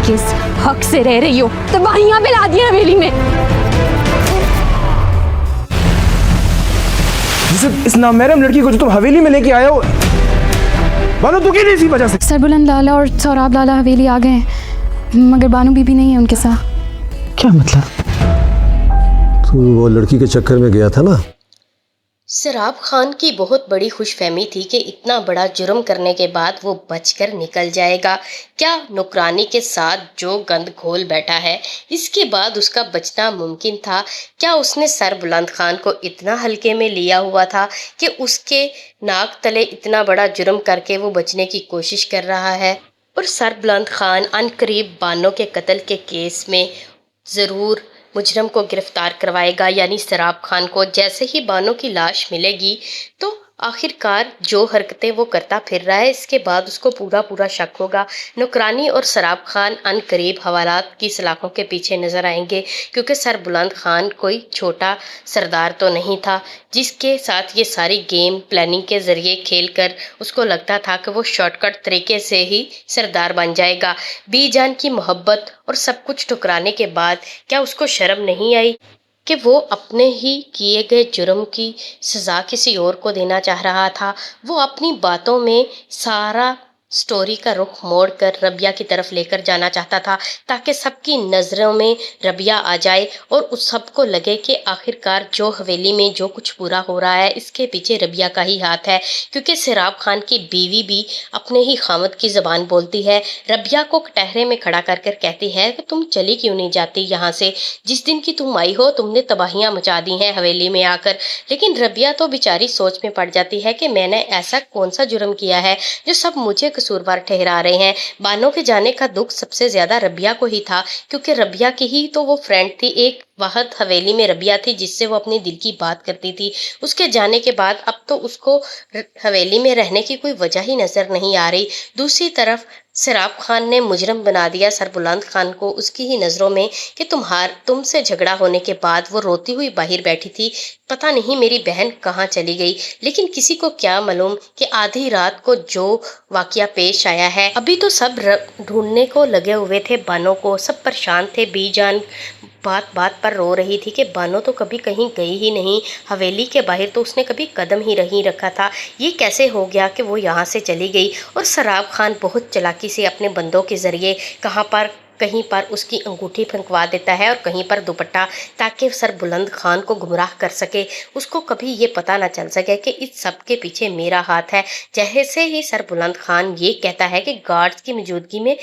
किस हक से रह रही हो? तबाहियां फैला दी हवेली में। इस नामहरम लड़की को जो तुम हवेली में लेके आए हो, बानो तो की नहीं इसी वजह से। सरबुलंद लाला और सौराब लाला हवेली आ गए हैं, मगर बानू बीबी नहीं है उनके साथ। क्या मतलब? तू वो लड़की के चक्कर में गया था ना? सराब खान की बहुत बड़ी खुशफहमी थी कि इतना बड़ा जुर्म करने के बाद वो बचकर निकल जाएगा। क्या नौकरानी के साथ जो गंद घोल बैठा है, इसके बाद उसका बचना मुमकिन था? क्या उसने सरबुलंद खान को इतना हल्के में लिया हुआ था कि उसके नाक तले इतना बड़ा जुर्म करके वो बचने की कोशिश कर रहा है? और सरबुलंद खान अनकरीब बानो के कत्ल के केस में ज़रूर मुजरम को गिरफ्तार करवाएगा, यानी सराब खान को। जैसे ही बानो की लाश मिलेगी तो आखिरकार जो हरकतें वो करता फिर रहा है, इसके बाद उसको पूरा शक होगा। नौकरानी और सराब खान अनकरीब हवालात की सलाखों के पीछे नजर आएंगे, क्योंकि सरबुलंद खान कोई छोटा सरदार तो नहीं था जिसके साथ ये सारी गेम प्लानिंग के जरिए खेलकर उसको लगता था कि वो शॉर्टकट तरीके से ही सरदार बन जाएगा। बीजान की मोहब्बत और सब कुछ ठुकराने के बाद क्या उसको शर्म नहीं आई कि वो अपने ही किए गए जुर्म की सज़ा किसी और को देना चाह रहा था? वो अपनी बातों में सारा स्टोरी का रुख मोड़कर रबिया की तरफ लेकर जाना चाहता था, ताकि सबकी नज़रों में रबिया आ जाए और उस सबको लगे कि आखिरकार जो हवेली में जो कुछ पूरा हो रहा है इसके पीछे रबिया का ही हाथ है, क्योंकि सराब खान की बीवी भी अपने ही खामद की ज़बान बोलती है। रबिया को कटहरे में खड़ा कर कर कहती है कि तुम चली क्यों नहीं जाती यहाँ से? जिस दिन की तुम आई हो तुमने तबाहियाँ मचा दी हैं हवेली में आकर। लेकिन रबिया तो बेचारी सोच में पड़ जाती है कि मैंने ऐसा कौन सा जुर्म किया है जो सब मुझे कसूरवार ठहरा रहे हैं। बानो के जाने का दुख सबसे ज्यादा रबिया को ही था, क्योंकि रबिया की ही तो वो फ्रेंड थी। एक वक्त हवेली में रबिया थी जिससे वो अपनी दिल की बात करती थी। उसके जाने के बाद अब तो उसको हवेली में रहने की कोई वजह ही नजर नहीं आ रही। दूसरी तरफ सराब खान ने मुजरम बना दिया सरबुलंद खान को उसकी ही नज़रों में कि तुमसे झगड़ा होने के बाद वो रोती हुई बाहर बैठी थी, पता नहीं मेरी बहन कहाँ चली गई। लेकिन किसी को क्या मालूम कि आधी रात को जो वाकया पेश आया है। अभी तो सब ढूंढने को लगे हुए थे बानो को, सब परेशान थे। बीजान बात बात पर रो रही थी कि बानो तो कभी कहीं गई ही नहीं, हवेली के बाहर तो उसने कभी कदम ही नहीं रखा था, ये कैसे हो गया कि वो यहाँ से चली गई। और सराब खान बहुत चालाकी से अपने बंदों के ज़रिए कहीं पर उसकी अंगूठी फंकवा देता है और कहीं पर दुपट्टा, ताकि सरबुलंद खान को गुमराह कर सके। उसको कभी ये पता ना चल सके कि इस सब के पीछे मेरा हाथ है। जैसे ही सरबुलंद खान ये कहता है कि गार्ड्स की मौजूदगी में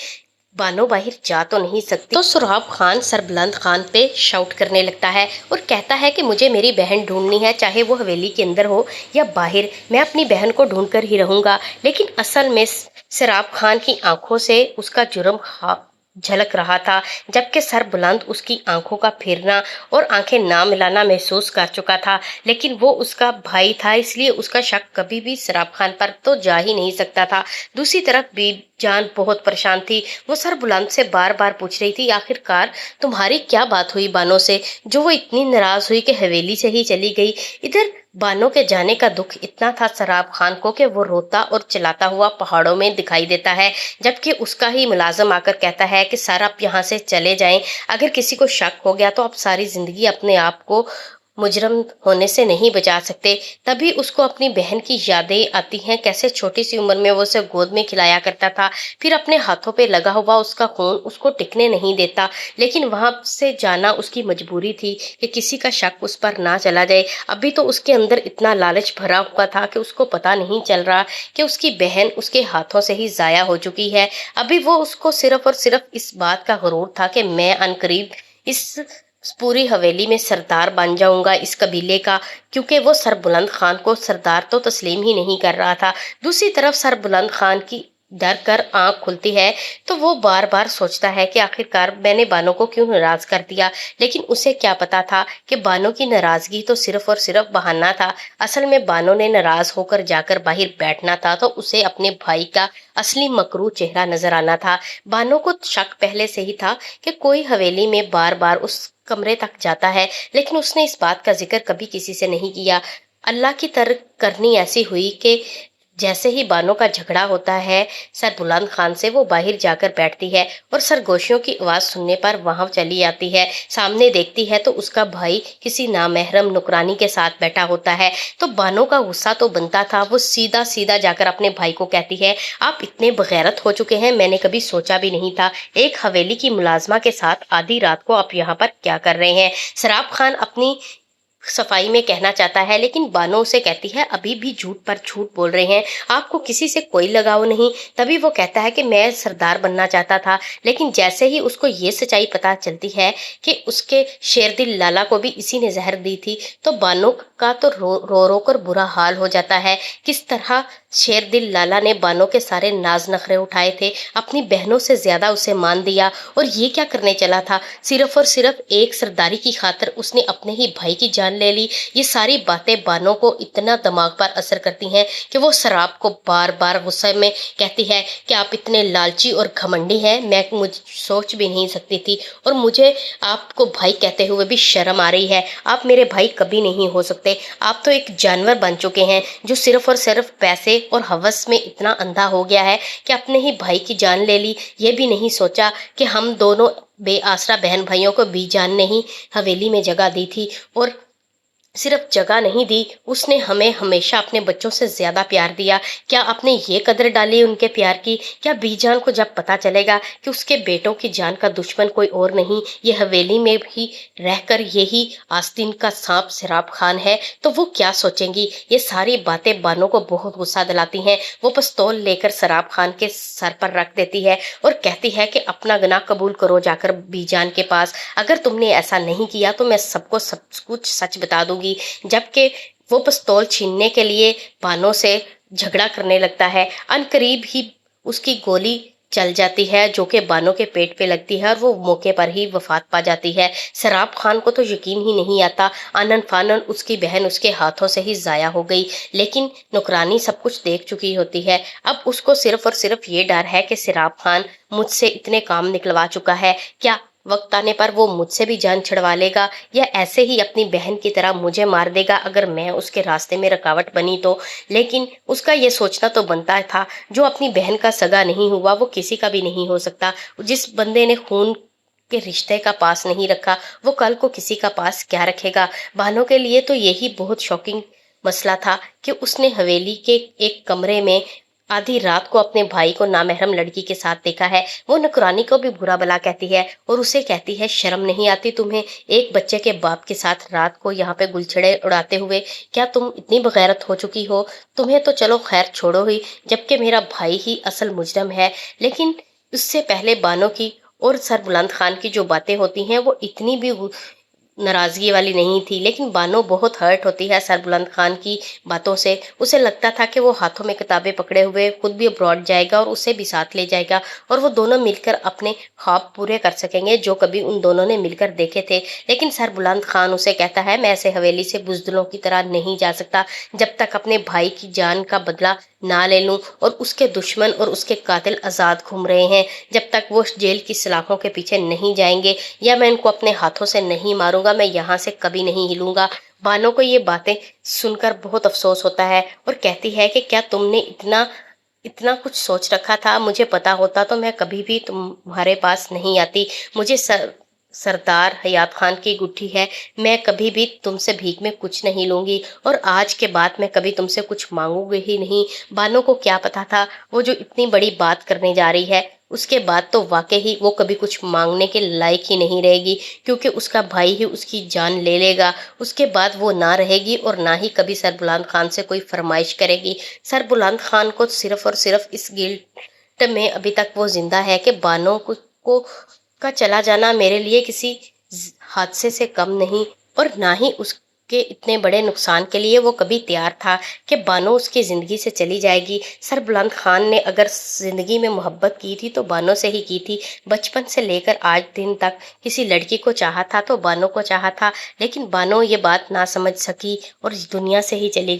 बानो बाहर जा तो नहीं सकती, तो सराब खान सरबुलंद खान पे शाउट करने लगता है और कहता है कि मुझे मेरी बहन ढूंढनी है, चाहे वो हवेली के अंदर हो या बाहर, मैं अपनी बहन को ढूंढ कर ही रहूंगा। लेकिन असल में सराब खान की आंखों से उसका जुर्म झलक रहा था, जबकि सरबुलंद उसकी आंखों का फेरना और आंखें ना मिलाना महसूस कर चुका था। लेकिन वो उसका भाई था, इसलिए उसका शक कभी भी सराब खान पर तो जा ही नहीं सकता था। दूसरी तरफ बीजान बहुत परेशान थी। वो सरबुलंद से बार बार पूछ रही थी, आखिरकार तुम्हारी क्या बात हुई बानो से, जो वो इतनी नाराज हुई कि हवेली से ही चली गई। इधर बानो के जाने का दुख इतना था सराब खान को कि वो रोता और चिल्लाता हुआ पहाड़ों में दिखाई देता है, जबकि उसका ही मुलाजिम आकर कहता है कि सर आप यहाँ से चले जाएं, अगर किसी को शक हो गया तो आप सारी जिंदगी अपने आप को मुजरम होने से नहीं बचा सकते। तभी उसको अपनी बहन की यादें आती हैं, कैसे छोटी सी उम्र में वो उसे गोद में खिलाया करता था, फिर अपने हाथों पे लगा हुआ उसका खून उसको टिकने नहीं देता। लेकिन वहां से जाना उसकी मजबूरी थी कि किसी का शक उस पर ना चला जाए। अभी तो उसके अंदर इतना लालच भरा हुआ था कि उसको पता नहीं चल रहा कि उसकी बहन उसके हाथों से ही जाया हो चुकी है। अभी वो उसको सिर्फ और सिर्फ इस बात का गुरूर था कि मैं अनकरीब इस पूरी हवेली में सरदार बन जाऊंगा इस कबीले का, क्योंकि वो सरबुलंद खान को सरदार तो तस्लीम ही नहीं कर रहा था। दूसरी तरफ सरबुलंद खान की डर कर आंख खुलती है तो वो बार बार सोचता है कि आखिरकार मैंने बानो को क्यों नाराज कर दिया। लेकिन उसे क्या पता था कि बानो की नाराजगी तो सिर्फ और सिर्फ बहाना था। असल में बानो ने नाराज होकर जाकर बाहर बैठना था तो उसे अपने भाई का असली मकरू चेहरा नजर आना था। बानो को शक पहले से ही था कि कोई हवेली में बार बार उस कमरे तक जाता है, लेकिन उसने इस बात का जिक्र कभी किसी से नहीं किया। अल्लाह की तरक करनी ऐसी हुई कि जैसे ही बानो का झगड़ा होता है सरबुलंद खान से, वो बाहर जाकर बैठती है और सरगोशियों की आवाज़ सुनने पर वहां चली आती है। सामने देखती है तो उसका भाई किसी नामहरम नौकरानी के साथ बैठा होता है। तो बानो का गुस्सा तो बनता था, वो सीधा सीधा जाकर अपने भाई को कहती है, आप इतने बगैरत हो चुके हैं, मैंने कभी सोचा भी नहीं था। एक हवेली की मुलाजमा के साथ आधी रात को आप यहाँ पर क्या कर रहे हैं। सराब खान अपनी सफाई में कहना चाहता है, लेकिन बानो उसे कहती है, अभी भी झूठ पर झूठ बोल रहे हैं, आपको किसी से कोई लगाव नहीं। तभी वो कहता है कि मैं सरदार बनना चाहता था। लेकिन जैसे ही उसको ये सच्चाई पता चलती है कि उसके शेरदिल लाला को भी इसी ने जहर दी थी, तो बानो का तो रो रो कर बुरा हाल हो जाता है। किस तरह शेरदिल लाला ने बानो के सारे नाज नखरे उठाए थे, अपनी बहनों से ज्यादा उसे मान दिया, और ये क्या करने चला था। सिर्फ और सिर्फ एक सरदारी की खातिर उसने अपने ही भाई की जान ले ली। ये सारी बातें बानो को इतना दिमाग पर असर करती हैं कि वो शराब को बार बार गुस्से में कहती है कि आप इतने लालची और घमंडी हैं, मैं मुझ सोच भी नहीं सकती थी, और मुझे आपको भाई कहते हुए भी शर्म आ रही है। आप मेरे भाई कभी नहीं हो सकते, आप तो एक जानवर बन चुके हैं जो सिर्फ और सिर्फ पैसे और हवस में इतना अंधा हो गया है कि अपने ही भाई की जान ले ली। ये भी नहीं सोचा कि हम दोनों बेआसरा बहन भाइयों को भी जान ने ही हवेली में जगह दी थी, और सिर्फ जगह नहीं दी, उसने हमें हमेशा अपने बच्चों से ज्यादा प्यार दिया। क्या आपने ये कदर डाली उनके प्यार की। क्या बीजान को जब पता चलेगा कि उसके बेटों की जान का दुश्मन कोई और नहीं, ये हवेली में भी रहकर यही आस्तीन का सांप सराब खान है, तो वो क्या सोचेंगी। ये सारी बातें बानो को बहुत गुस्सा दिलाती हैं। वो पिस्तौल लेकर सराब खान के सर पर रख देती है और कहती है कि अपना गुनाह कबूल करो जाकर बीजान के पास, अगर तुमने ऐसा नहीं किया तो मैं सबको सब कुछ सच बता दूंगी। जबकि वो पिस्तौल छीनने के लिए बानो से झगड़ा करने लगता है। अनकरीब ही उसकी गोली चल जाती है जो कि बानो के पेट पे लगती है, और वो मौके पर ही वफात पा जाती है। सराब खान को तो यकीन ही नहीं आता, आनन फानन उसकी बहन उसके हाथों से ही जाया हो गई। लेकिन नौकरानी सब कुछ देख चुकी होती है। अब उसको सिर्फ और सिर्फ ये डर है कि सराब खान मुझसे इतने काम निकलवा चुका है, क्या वक्त आने पर वो मुझसे भी जान छुड़वा लेगा, या ऐसे ही अपनी बहन की तरह मुझे मार देगा अगर मैं उसके रास्ते में रुकावट बनी तो। लेकिन उसका ये सोचना तो बनता था, जो अपनी बहन का सगा नहीं हुआ वो किसी का भी नहीं हो सकता। जिस बंदे ने खून के रिश्ते का पास नहीं रखा, वो कल को किसी का पास क्या रखेगा। बानो के लिए तो यही बहुत शॉकिंग मसला था कि उसने हवेली के एक कमरे में आधी रात को अपने भाई को नामहरम लड़की के साथ देखा है। वो नौकरानी को भी बुरा भला कहती है और उसे कहती है, शर्म नहीं आती तुम्हें एक बच्चे के बाप के साथ रात को यहाँ पे गुलछड़े उड़ाते हुए। क्या तुम इतनी बगैरत हो चुकी हो। तुम्हें तो चलो खैर छोड़ो ही, जबकि मेरा भाई ही असल मुजरम है। लेकिन उससे पहले बानो की और सरबुलंद खान की जो बातें होती हैं वो इतनी भी नाराजगी वाली नहीं थी। लेकिन बानो बहुत हर्ट होती है सरबुलंद खान की बातों से। उसे लगता था कि वो हाथों में किताबें पकड़े हुए खुद भी अब्रॉड जाएगा और उसे भी साथ ले जाएगा, और वो दोनों मिलकर अपने ख्वाब पूरे कर सकेंगे जो कभी उन दोनों ने मिलकर देखे थे। लेकिन सरबुलंद खान उसे कहता है, मैं ऐसे हवेली से बुजदिलों की तरह नहीं जा सकता जब तक अपने भाई की जान का बदला ना ले लूं और उसके दुश्मन और उसके कातिल आज़ाद घूम रहे हैं। जब तक वो जेल की सलाखों के पीछे नहीं जाएंगे या मैं इनको अपने हाथों से नहीं मारूंगा, मैं यहाँ से कभी नहीं हिलूंगा। बानो को ये बातें सुनकर बहुत अफसोस होता है और कहती है कि क्या तुमने इतना कुछ सोच रखा था। मुझे पता होता तो मैं कभी भी तुम्हारे पास नहीं आती। मुझे सरदार हयात खान की गुट्ठी है, मैं कभी भी तुमसे भीख में कुछ नहीं लूंगी और आज के बाद मैं कभी तुमसे कुछ मांगूंगी ही नहीं। बानो को क्या पता था वो जो इतनी बड़ी बात करने जा रही है उसके बाद तो वाकई ही वो कभी कुछ मांगने के लायक ही नहीं रहेगी, क्योंकि उसका भाई ही उसकी जान ले लेगा। उसके बाद वो ना रहेगी और ना ही कभी सरबुलंद खान से कोई फरमाइश करेगी। सरबुलंद खान को सिर्फ और सिर्फ इस गिल्ट में अभी तक वो जिंदा है कि बानो को का चला जाना मेरे लिए किसी हादसे से कम नहीं, और ना ही उसके इतने बड़े नुकसान के लिए वो कभी तैयार था कि बानो उसकी ज़िंदगी से चली जाएगी। सरबुलंद खान ने अगर ज़िंदगी में मोहब्बत की थी तो बानो से ही की थी। बचपन से लेकर आज दिन तक किसी लड़की को चाहा था तो बानो को चाहा था, लेकिन बानो ये बात ना समझ सकी और इस दुनिया से ही चली गई।